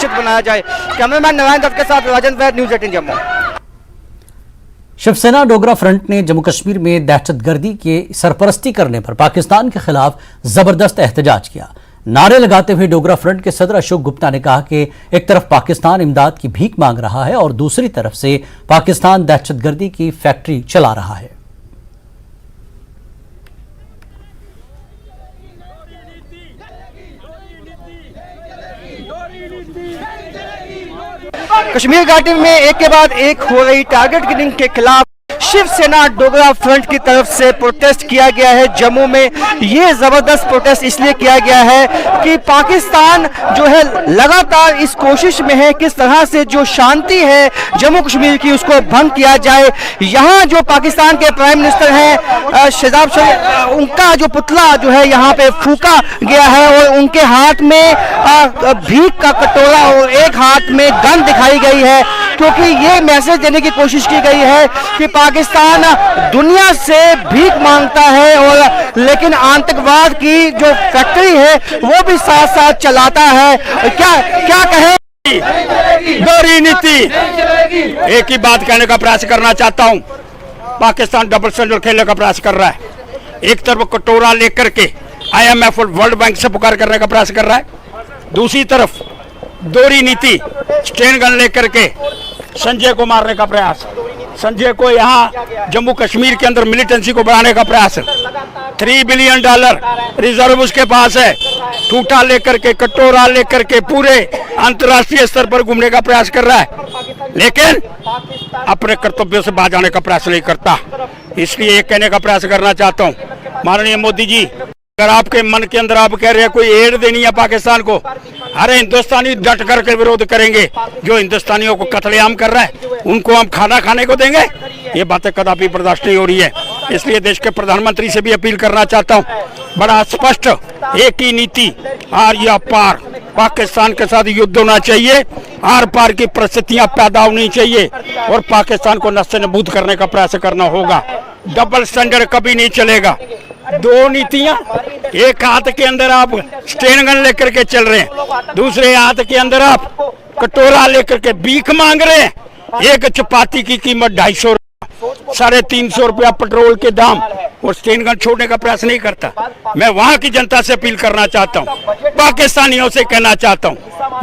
सुरक्षित बनाया जाए। कैमरामैन नारायण दत्त के साथ राजन वैद, न्यूज़ 18 जम्मू। शिवसेना डोगरा फ्रंट ने जम्मू कश्मीर में दहशतगर्दी की सरपरस्ती करने पर पाकिस्तान के खिलाफ जबरदस्त एहतजाज किया। नारे लगाते हुए डोगरा फ्रंट के सदर अशोक गुप्ता ने कहा कि एक तरफ पाकिस्तान इमदाद की भीख मांग रहा है और दूसरी तरफ से पाकिस्तान दहशतगर्दी की फैक्ट्री चला रहा है। कश्मीर घाटी में एक के बाद एक हो रही टारगेट किलिंग के खिलाफ शिवसेना डोगरा फ्रंट की तरफ से प्रोटेस्ट किया गया है। जम्मू में ये जबरदस्त प्रोटेस्ट इसलिए किया गया है कि पाकिस्तान जो है लगातार इस कोशिश में है किस तरह से जो शांति है जम्मू कश्मीर की उसको भंग किया जाए। यहाँ जो पाकिस्तान के प्राइम मिनिस्टर हैं शहजाद शरीफ, उनका जो पुतला जो है यहाँ पे फूका गया है और उनके हाथ में भीख का कटोरा और एक हाथ में गन दिखाई गई है, क्योंकि ये मैसेज देने की कोशिश की गई है कि पाकिस्तान दुनिया से भीख मांगता है और लेकिन आतंकवाद की जो फैक्ट्री है वो भी साथ साथ चलाता है। क्या क्या कहें? दोहरी नीति, एक ही बात कहने का प्रयास करना चाहता हूं। पाकिस्तान डबल स्टैंडर्ड खेलने का प्रयास कर रहा है। एक तरफ कटोरा लेकर के IMF और वर्ल्ड बैंक से पुकार करने का प्रयास कर रहा है, दूसरी तरफ दोहरी नीति, स्टेन गन लेकर के संजय को मारने का प्रयास, संजय को यहाँ जम्मू कश्मीर के अंदर मिलिटेंसी को बढ़ाने का प्रयास। $3 बिलियन रिजर्व उसके पास है। ठूठा लेकर के, कटोरा लेकर के पूरे अंतर्राष्ट्रीय स्तर पर घूमने का प्रयास कर रहा है, लेकिन अपने कर्तव्यों से बाज आने का प्रयास नहीं करता। इसलिए एक कहने का प्रयास करना चाहता हूँ, माननीय मोदी जी, अगर आपके मन के अंदर आप कह रहे हैं कोई एड देनी है पाकिस्तान को, अरे हिंदुस्तानी डट करके विरोध करेंगे। जो हिंदुस्तानियों को कत्लेआम कर रहा है उनको हम खाना खाने को देंगे? ये बातें कदापि बर्दाश्त नहीं हो रही है। इसलिए देश के प्रधानमंत्री से भी अपील करना चाहता हूँ, बड़ा स्पष्ट एक ही नीति, आर या पार। पाकिस्तान के साथ युद्ध होना चाहिए, आर पार की परिस्थितियां पैदा होनी चाहिए और पाकिस्तान को नस्ते नबूद करने का प्रयास करना होगा। डबल स्टैंडर्ड कभी नहीं चलेगा। दो नीतियां, एक हाथ के अंदर आप स्टेन गन लेकर के चल रहे हैं, दूसरे हाथ के अंदर आप कटोरा लेकर के भीख मांग रहे हैं। एक चपाती की कीमत 250, 350 रुपया पेट्रोल के दाम, और स्टेन गन छोड़ने का प्रयास नहीं करता। मैं वहां की जनता से अपील करना चाहता हूं, पाकिस्तानियों से कहना चाहता हूं,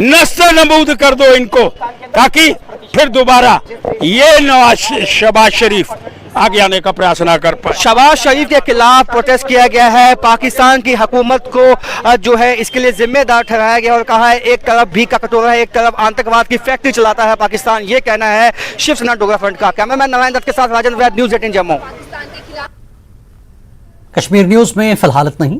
नस्ते नबूद कर दो इनको, ताकि फिर दोबारा ये नवाज शहबाज शरीफ आगे आने का प्रयास ना कर पाए। शहबाज शरीफ के खिलाफ प्रोटेस्ट किया गया है। पाकिस्तान की हुकूमत को जो है इसके लिए जिम्मेदार ठहराया गया और कहा है एक तरफ भीख का कटोरा है, एक तरफ आतंकवाद की फैक्ट्री चलाता है पाकिस्तान। ये कहना है शिवसेना डोगरा फ्रंट का। कैमरामैन नारायण दत्त के साथ राजन वैद, न्यूज़ 18 जम्मू। कश्मीर न्यूज में फिलहाल इतना ही।